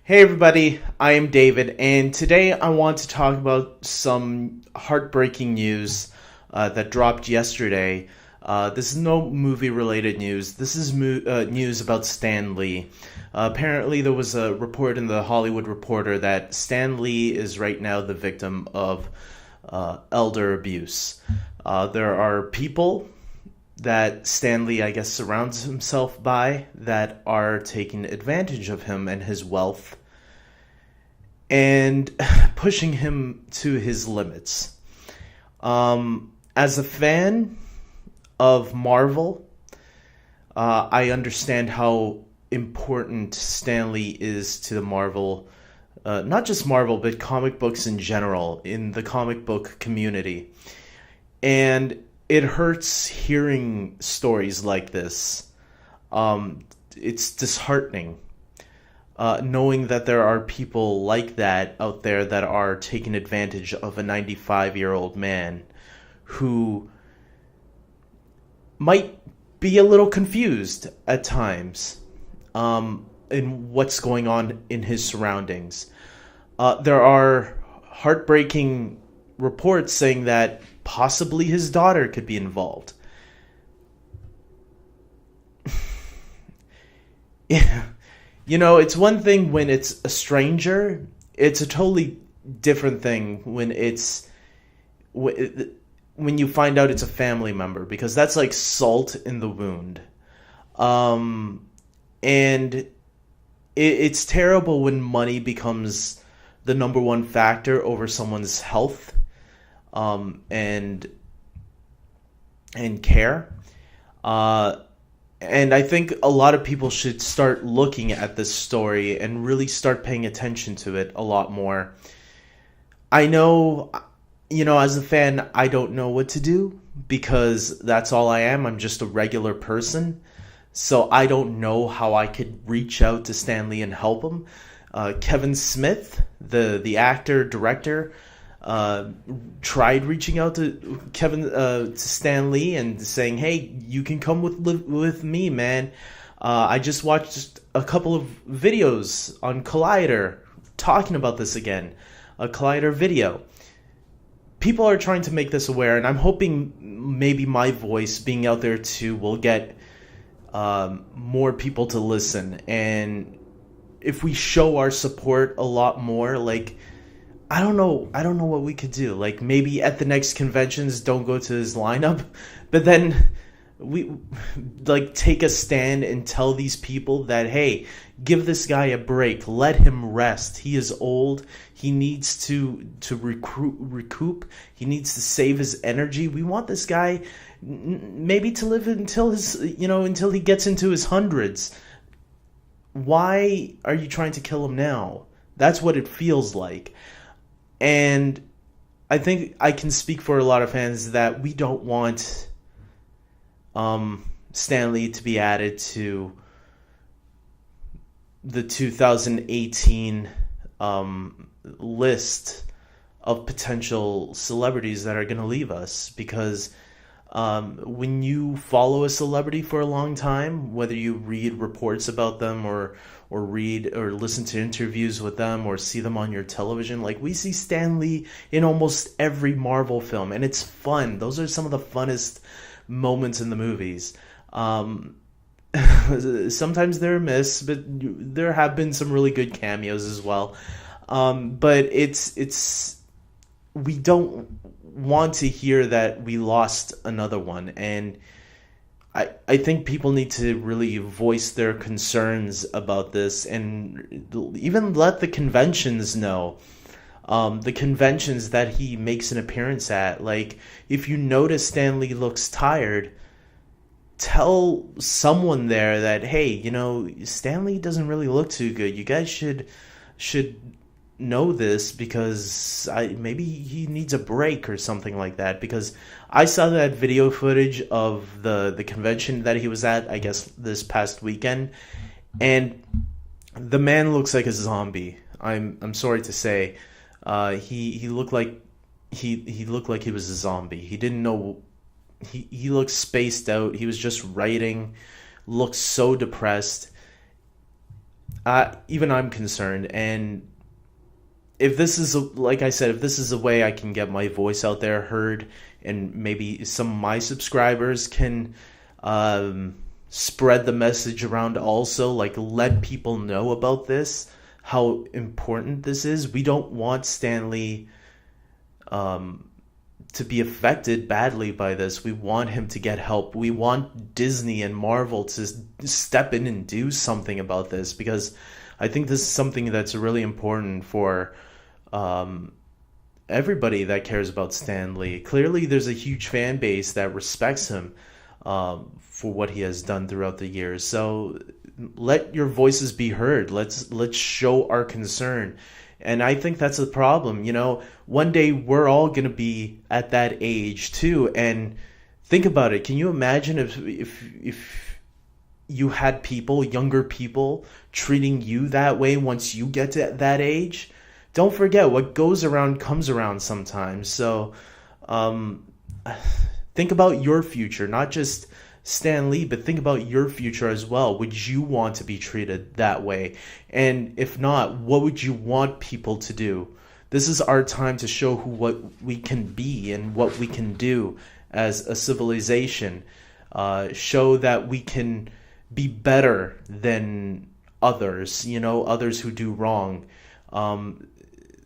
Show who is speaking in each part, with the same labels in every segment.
Speaker 1: Hey everybody, I am David, and today I want to talk about some heartbreaking news that dropped yesterday. This is no movie-related news. This is news about Stan Lee. Apparently, there was a report in the Hollywood Reporter that Stan Lee is right now the victim of elder abuse. There are people that Stanley, I guess, surrounds himself by that are taking advantage of him and his wealth and pushing him to his limits. As a fan of Marvel, I understand how important Stanley is to the Marvel, not just Marvel, but comic books in general, in the comic book community. And it hurts hearing stories like this. It's disheartening knowing that there are people like that out there that are taking advantage of a 95-year-old man who might be a little confused at times in what's going on in his surroundings. There are heartbreaking reports saying that possibly his daughter could be involved. Yeah. You know, it's one thing when it's a stranger. It's a totally different thing when when you find out it's a family member, because that's like salt in the wound. And it's terrible when money becomes the number one factor over someone's health and care. And I think a lot of people should start looking at this story and really start paying attention to it a lot more. I know, as a fan, I don't know what to do because that's all I am. I'm just a regular person. So I don't know how I could reach out to Stanley and help him. Kevin Smith, the actor, director, tried reaching out to to Stan Lee and saying, "Hey, you can come with me, man." I just watched a couple of videos on Collider talking about this again, a Collider video. People are trying to make this aware, and I'm hoping maybe my voice being out there too will get more people to listen. And if we show our support a lot more, like, I don't know what we could do. Like, maybe at the next conventions, don't go to his lineup, but then we like take a stand and tell these people that, hey, give this guy a break, let him rest. He is old. He needs to recoup. He needs to save his energy. We want this guy maybe to live until until he gets into his hundreds. Why are you trying to kill him now? That's what it feels like. And I think I can speak for a lot of fans that we don't want Stan Lee to be added to the 2018 list of potential celebrities that are going to leave us. Because when you follow a celebrity for a long time, whether you read reports about them or read or listen to interviews with them or see them on your television, like we see Stan Lee in almost every Marvel film, and it's fun. Those are some of the funnest moments in the movies. Sometimes they're a miss, but there have been some really good cameos as well. But it's we don't want to hear that we lost another one. And I think people need to really voice their concerns about this and even let the conventions know. The conventions that he makes an appearance at. Like, if you notice Stan Lee looks tired, tell someone there that, hey, Stan Lee doesn't really look too good. You guys should know this, because maybe he needs a break or something like that. Because I saw that video footage of the convention that he was at, I guess this past weekend, and the man looks like a zombie. I'm sorry to say, he looked like he looked like he was a zombie. He didn't know. He looked spaced out. He was just writing. Looked so depressed. Even I'm concerned. And if this is like I said, if this is a way I can get my voice out there heard, and maybe some of my subscribers can spread the message around also, like let people know about this, how important this is. We don't want Stanley to be affected badly by this. We want him to get help. We want Disney and Marvel to step in and do something about this, because I think this is something that's really important for everybody that cares about Stan Lee. Clearly, there's a huge fan base that respects him for what he has done throughout the years. So let your voices be heard. Let's show our concern. And I think that's the problem. You know, one day we're all gonna be at that age too. And think about it. Can you imagine if you had people, younger people, treating you that way once you get to that age? Don't forget, what goes around comes around sometimes. So think about your future, not just Stan Lee, but think about your future as well. Would you want to be treated that way? And if not, what would you want people to do? This is our time to show what we can be and what we can do as a civilization. Show that we can be better than others, others who do wrong.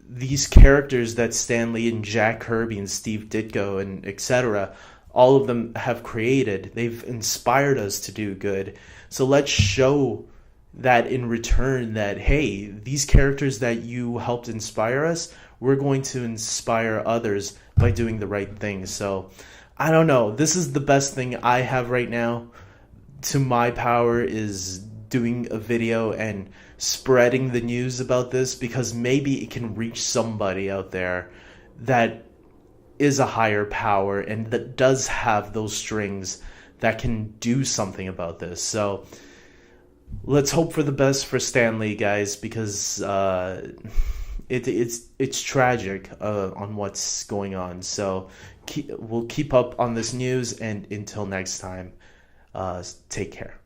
Speaker 1: These characters that Stan Lee and Jack Kirby and Steve Ditko and etc., all of them have created, they've inspired us to do good. So let's show that in return, that hey, these characters that you helped inspire us, we're going to inspire others by doing the right thing. So I don't know, this is the best thing I have right now to my power, is doing a video and spreading the news about this, because maybe it can reach somebody out there that is a higher power and that does have those strings that can do something about this. So let's hope for the best for Stan Lee, guys, because it's tragic on what's going on. So we'll keep up on this news, and until next time, take care.